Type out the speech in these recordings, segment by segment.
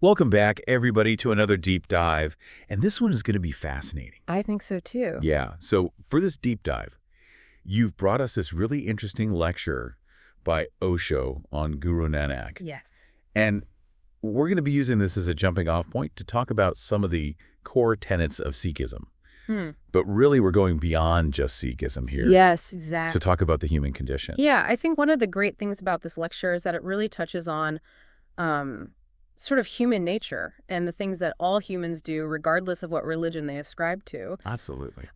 Welcome back, everybody, to another deep dive. And this one is going to be fascinating. I think so too. Yeah. So for this deep dive, you've brought us this really interesting lecture by Osho on Guru Nanak. Yes. And we're going to be using this as a jumping off point to talk about some of the core tenets of Sikhism. But really, we're going beyond just Sikhism here. Yes, exactly. To talk about the human condition. Yeah, I think one of the great things about this lecture is that it really touches on sort of human nature and the things that all humans do, regardless of what religion they ascribe to. Absolutely.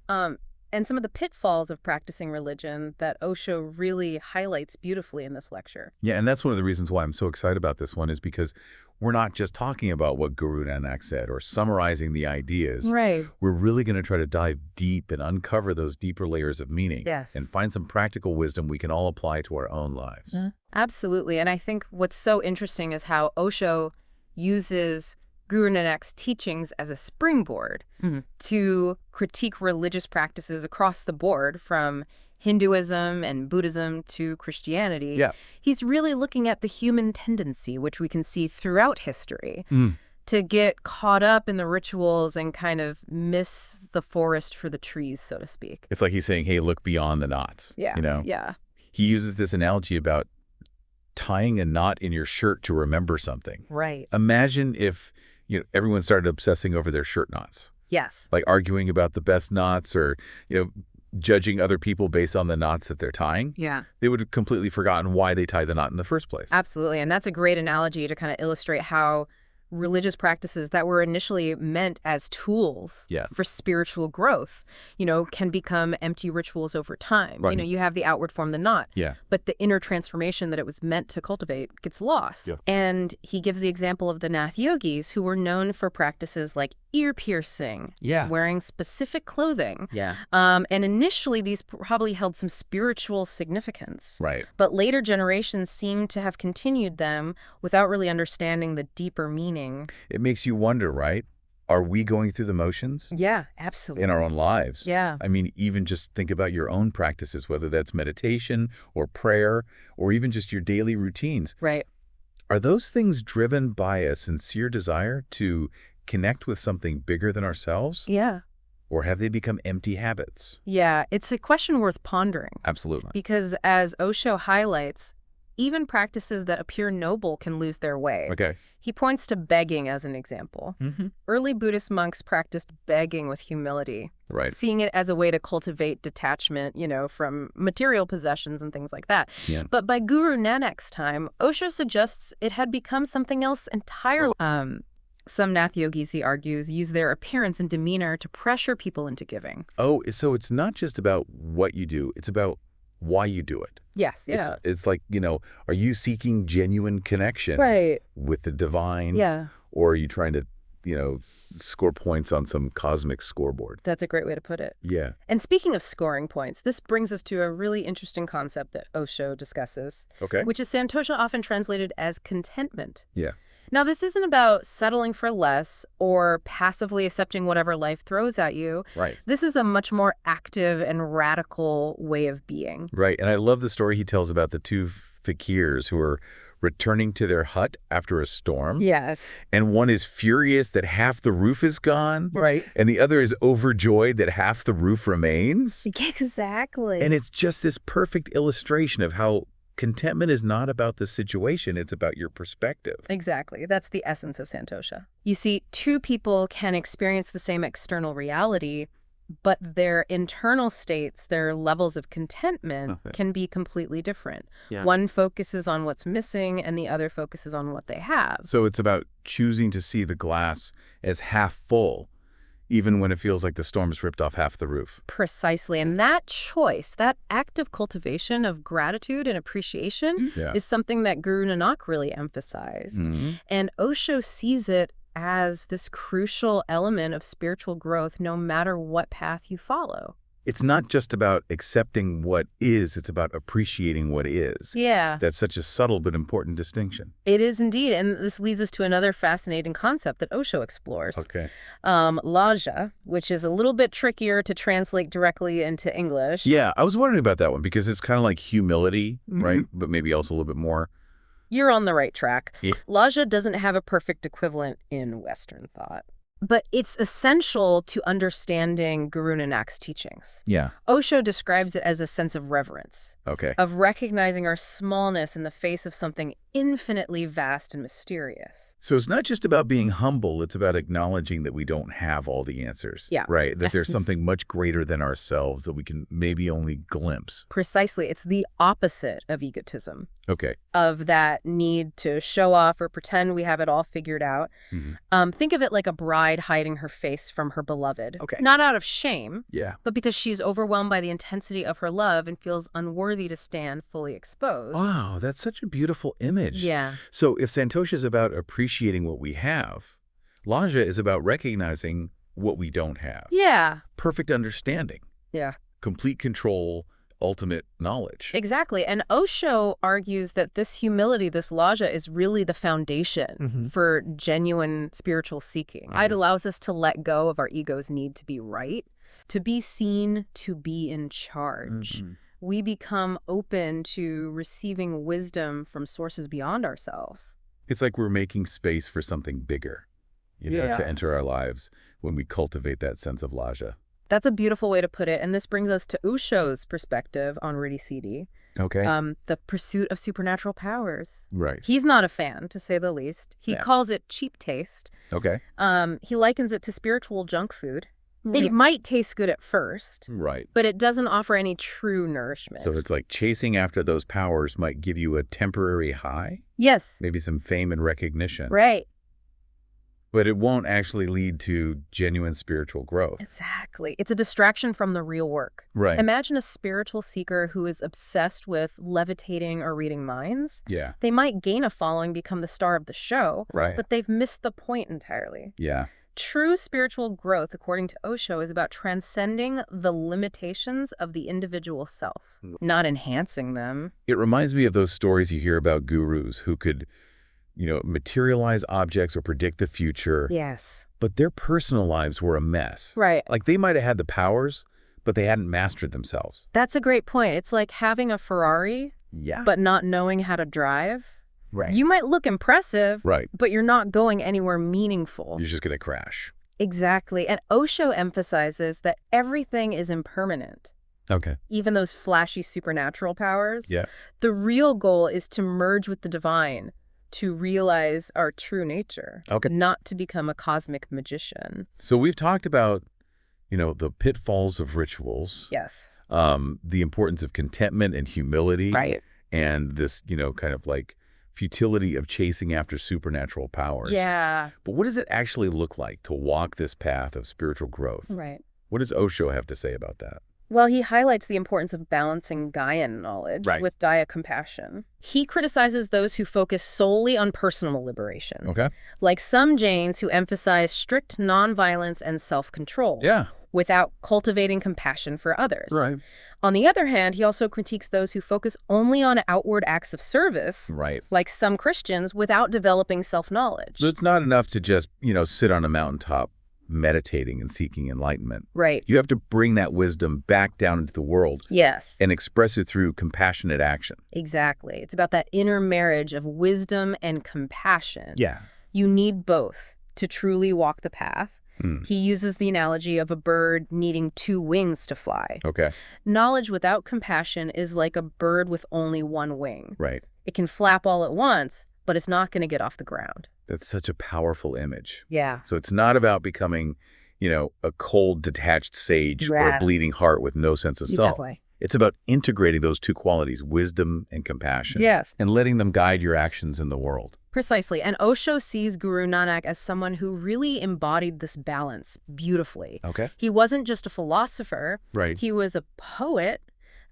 And some of the pitfalls of practicing religion that Osho really highlights beautifully in this lecture. Yeah, and that's one of the reasons why I'm so excited about this one is because we're not just talking about what Guru Nanak said or summarizing the ideas. Right. We're really going to try to dive deep and uncover those deeper layers of meaning. Yes. And find some practical wisdom we can all apply to our own lives. Absolutely. And I think what's so interesting is how Osho uses Guru Nanak's teachings as a springboard to critique religious practices across the board, from Hinduism and Buddhism to Christianity. Yeah. He's really looking at the human tendency, which we can see throughout history, to get caught up in the rituals and kind of miss the forest for the trees, so to speak. It's like he's saying, hey, look beyond the knots. Yeah. You know? Yeah. He uses this analogy about tying a knot in your shirt to remember something. Right. Imagine if everyone started obsessing over their shirt knots. Yes. Like arguing about the best knots or, judging other people based on the knots that they're tying. Yeah. They would have completely forgotten why they tied the knot in the first place. Absolutely. And that's a great analogy to kind of illustrate how religious practices that were initially meant as tools for spiritual growth, can become empty rituals over time. Right. You have the outward form, the knot, Yeah. but the inner transformation that it was meant to cultivate gets lost. Yeah. And he gives the example of the Nath yogis, who were known for practices like ear piercing, wearing specific clothing. Yeah. And initially, these probably held some spiritual significance. Right. But later generations seem to have continued them without really understanding the deeper meaning. It makes you wonder, right? Are we going through the motions? Yeah, absolutely. In our own lives? Yeah. I mean, even just think about your own practices, whether that's meditation or prayer or even just your daily routines. Right. Are those things driven by a sincere desire to connect with something bigger than ourselves? Yeah. Or have they become empty habits? Yeah, it's a question worth pondering. Absolutely. Because as Osho highlights, even practices that appear noble can lose their way. Okay. He points to begging as an example. Early Buddhist monks practiced begging with humility, Right. seeing it as a way to cultivate detachment, from material possessions and things like that. Yeah. But by Guru Nanak's time, Osho suggests it had become something else entirely. Some Nath yogis, he argues, use their appearance and demeanor to pressure people into giving. Oh, so it's not just about what you do, it's about why you do it. Yes, yeah. It's like, are you seeking genuine connection with the divine? Yeah. Or are you trying to, score points on some cosmic scoreboard? That's a great way to put it. Yeah. And speaking of scoring points, this brings us to a really interesting concept that Osho discusses, Okay. which is santosha, often translated as contentment. Yeah. Now, this isn't about settling for less or passively accepting whatever life throws at you. Right. This is a much more active and radical way of being. Right. And I love the story he tells about the two fakirs who are returning to their hut after a storm. Yes. And one is furious that half the roof is gone. Right. And the other is overjoyed that half the roof remains. Exactly. And it's just this perfect illustration of how contentment is not about the situation, it's about your perspective. Exactly. That's the essence of santosha. You see, two people can experience the same external reality, but their internal states, their levels of contentment can be completely different. Yeah. One focuses on what's missing and the other focuses on what they have. So it's about choosing to see the glass as half full, even when it feels like the storm's ripped off half the roof. Precisely. And that choice, that active cultivation of gratitude and appreciation is something that Guru Nanak really emphasized. And Osho sees it as this crucial element of spiritual growth, no matter what path you follow. It's not just about accepting what is, it's about appreciating what is. Yeah. That's such a subtle but important distinction. It is indeed. And this leads us to another fascinating concept that Osho explores. Okay. Lajja, which is a little bit trickier to translate directly into English. Yeah, I was wondering about that one because it's kind of like humility, right? But maybe also a little bit more You're on the right track. Yeah. Lajja doesn't have a perfect equivalent in Western thought, but it's essential to understanding Guru Nanak's teachings. Yeah. Osho describes it as a sense of reverence, Okay. of recognizing our smallness in the face of something infinitely vast and mysterious. So it's not just about being humble, it's about acknowledging that we don't have all the answers. Yeah. Right? That there's Yes. something much greater than ourselves that we can maybe only glimpse. Precisely. It's the opposite of egotism, Okay. of that need to show off or pretend we have it all figured out. Mm-hmm. Think of it like a bride hiding her face from her beloved. Okay. Not out of shame, Yeah. but because she's overwhelmed by the intensity of her love and feels unworthy to stand fully exposed. Wow, that's such a beautiful image. Yeah. So if santosha is about appreciating what we have, lajja is about recognizing what we don't have. Yeah. Perfect understanding, Yeah. complete control, ultimate knowledge. Exactly. And Osho argues that this humility, this lajja, is really the foundation for genuine spiritual seeking. It allows us to let go of our ego's need to be right, to be seen, to be in charge. We become open to receiving wisdom from sources beyond ourselves. It's like we're making space for something bigger, to enter our lives when we cultivate that sense of lajja. That's a beautiful way to put it. And this brings us to Osho's perspective on Riddhi Siddhi, Okay. the pursuit of supernatural powers. Right. He's not a fan, to say the least. He calls it cheap taste. Okay. He likens it to spiritual junk food. It might taste good at first, Right. but it doesn't offer any true nourishment. So it's like chasing after those powers might give you a temporary high, Yes. maybe some fame and recognition, Right. but it won't actually lead to genuine spiritual growth. Exactly. It's a distraction from the real work. Right. Imagine a spiritual seeker who is obsessed with levitating or reading minds. Yeah. They might gain a following, become the star of the show, Right. but they've missed the point entirely. Yeah. True spiritual growth, according to Osho, is about transcending the limitations of the individual self, not enhancing them. It reminds me of those stories you hear about gurus who could, materialize objects or predict the future, Yes. but their personal lives were a mess. Right. Like they might have had the powers, but they hadn't mastered themselves. That's a great point. It's like having a Ferrari, Yeah. but not knowing how to drive. Right. You might look impressive, Right. but you're not going anywhere meaningful. You're just going to crash. Exactly. And Osho emphasizes that everything is impermanent. Okay. Even those flashy supernatural powers. Yeah. The real goal is to merge with the divine, to realize our true nature, Okay. not to become a cosmic magician. So we've talked about, the pitfalls of rituals. Yes. The importance of contentment and humility. Right. And this, kind of like futility of chasing after supernatural powers. Yeah. But what does it actually look like to walk this path of spiritual growth? Right. What does Osho have to say about that? Well, he highlights the importance of balancing Gaian knowledge with Daya compassion. He criticizes those who focus solely on personal liberation. Okay. Like some Jains who emphasize strict nonviolence and self-control. Yeah. Without cultivating compassion for others. Right. On the other hand, he also critiques those who focus only on outward acts of service, Right. like some Christians, without developing self-knowledge. So it's not enough to just, sit on a mountaintop meditating and seeking enlightenment. Right. You have to bring that wisdom back down into the world Yes. and express it through compassionate action. Exactly. It's about that inner marriage of wisdom and compassion. Yeah. You need both to truly walk the path. Hmm. He uses the analogy of a bird needing two wings to fly. Okay. Knowledge without compassion is like a bird with only one wing. Right. It can flap all at once, but it's not going to get off the ground. That's such a powerful image. Yeah. So it's not about becoming, a cold, detached sage or a Yeah. bleeding heart with no sense of self. Definitely. It's about integrating those two qualities, wisdom and compassion. Yes. And letting them guide your actions in the world. Precisely. And Osho sees Guru Nanak as someone who really embodied this balance beautifully. Okay. He wasn't just a philosopher. Right. He was a poet,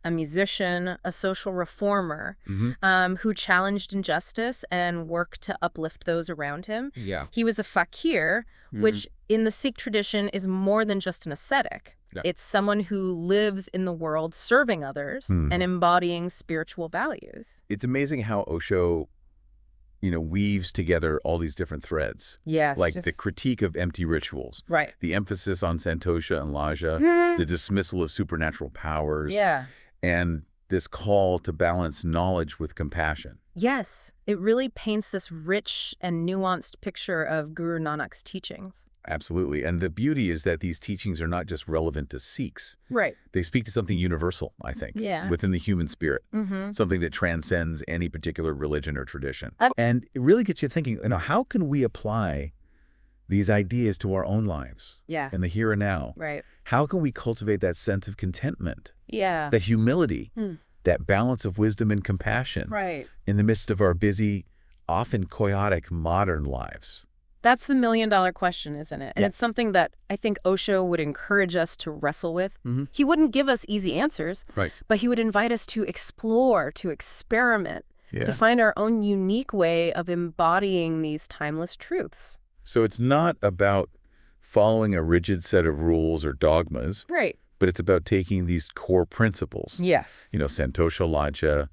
a musician, a social reformer, Mm-hmm. who challenged injustice and worked to uplift those around him. Yeah. He was a fakir, which in the Sikh tradition is more than just an ascetic. Yeah. It's someone who lives in the world serving others and embodying spiritual values. It's amazing how Osho, weaves together all these different threads. Yes. Like the critique of empty rituals, Right. the emphasis on santosha and lajja, the dismissal of supernatural powers, Yeah. and this call to balance knowledge with compassion. Yes, it really paints this rich and nuanced picture of Guru Nanak's teachings. Absolutely. And the beauty is that these teachings are not just relevant to Sikhs. Right. They speak to something universal, I think, within the human spirit, something that transcends any particular religion or tradition. And it really gets you thinking, how can we apply these ideas to our own lives in the here and now? Right. How can we cultivate that sense of contentment, that humility, that balance of wisdom and compassion in the midst of our busy, often chaotic modern lives? That's the million-dollar question, isn't it? And it's something that I think Osho would encourage us to wrestle with. He wouldn't give us easy answers, but he would invite us to explore, to experiment, to find our own unique way of embodying these timeless truths. So it's not about following a rigid set of rules or dogmas, but it's about taking these core principles. Yes. Santosha, lajja,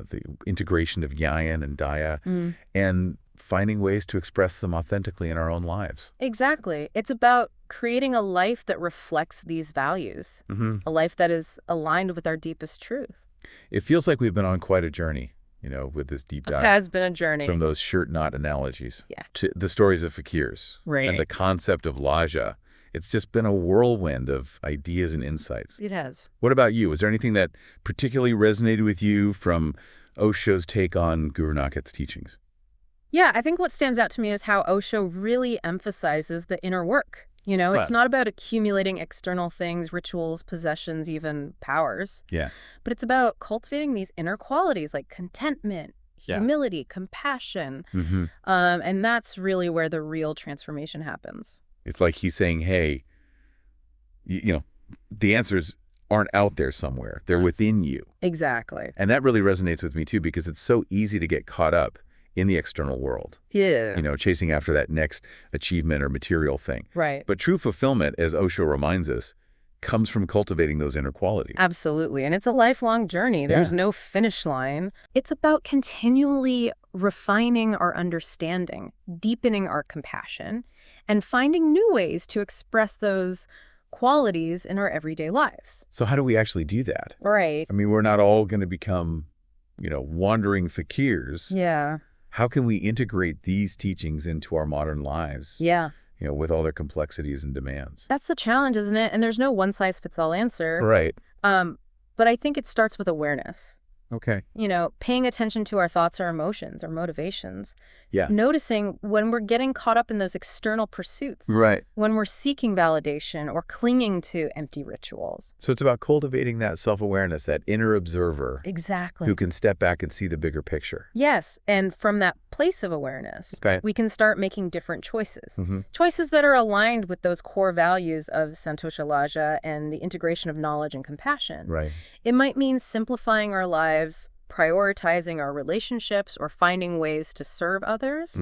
the integration of jnana and daya, and finding ways to express them authentically in our own lives. Exactly. It's about creating a life that reflects these values, a life that is aligned with our deepest truth. It feels like we've been on quite a journey, with this deep dive. It has been a journey. From those shirt knot analogies to the stories of fakirs and the concept of lajja. It's just been a whirlwind of ideas and insights. It has. What about you? Was there anything that particularly resonated with you from Osho's take on Guru Nanak's teachings? Yeah, I think what stands out to me is how Osho really emphasizes the inner work. It's not about accumulating external things, rituals, possessions, even powers. But it's about cultivating these inner qualities like contentment, humility, compassion. And that's really where the real transformation happens. It's like he's saying, hey, the answers aren't out there somewhere. They're within you. Exactly. And that really resonates with me, too, because it's so easy to get caught up in the external world. Chasing after that next achievement or material thing. But true fulfillment, as Osho reminds us, comes from cultivating those inner qualities. Absolutely. And it's a lifelong journey. There's no finish line. It's about continually refining our understanding, deepening our compassion, and finding new ways to express those qualities in our everyday lives. So how do we actually do that? Right. I mean, we're not all going to become, wandering fakirs. How can we integrate these teachings into our modern lives? With all their complexities and demands. That's the challenge, isn't it? And there's no one-size-fits-all answer. Right. But I think it starts with awareness. Okay. Paying attention to our thoughts, our emotions, our motivations. Yeah. Noticing when we're getting caught up in those external pursuits. Right. When we're seeking validation or clinging to empty rituals. So it's about cultivating that self-awareness, that inner observer. Exactly. Who can step back and see the bigger picture. Yes. And from that place of awareness, we can start making different choices. Choices that are aligned with those core values of santosha, lajja, and the integration of knowledge and compassion. Right. It might mean simplifying our lives, prioritizing our relationships, or finding ways to serve others.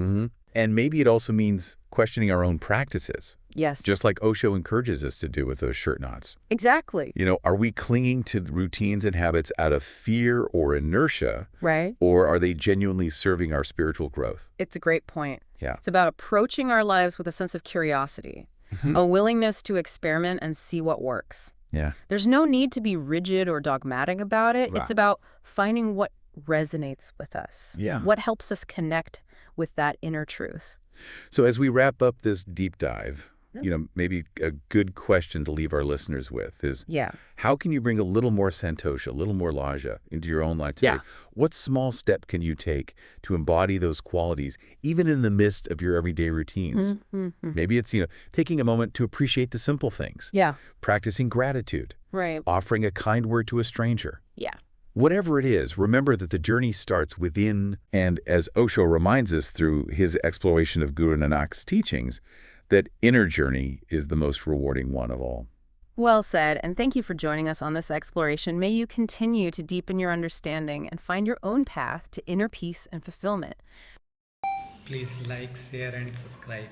And maybe it also means questioning our own practices. Yes. Just like Osho encourages us to do with those shirt knots. Exactly. Are we clinging to routines and habits out of fear or inertia? Right. Or are they genuinely serving our spiritual growth? It's a great point. Yeah. It's about approaching our lives with a sense of curiosity, a willingness to experiment and see what works. Yeah. There's no need to be rigid or dogmatic about it. Right. It's about finding what resonates with us. Yeah. What helps us connect with that inner truth. So as we wrap up this deep dive, maybe a good question to leave our listeners with is, how can you bring a little more santosha, a little more lajja into your own life today? What small step can you take to embody those qualities, even in the midst of your everyday routines? Maybe it's, taking a moment to appreciate the simple things. Practicing gratitude. Right. Offering a kind word to a stranger. Yeah. Whatever it is, remember that the journey starts within, and as Osho reminds us through his exploration of Guru Nanak's teachings, that inner journey is the most rewarding one of all. Well said, and thank you for joining us on this exploration. May you continue to deepen your understanding and find your own path to inner peace and fulfillment. Please like, share and subscribe.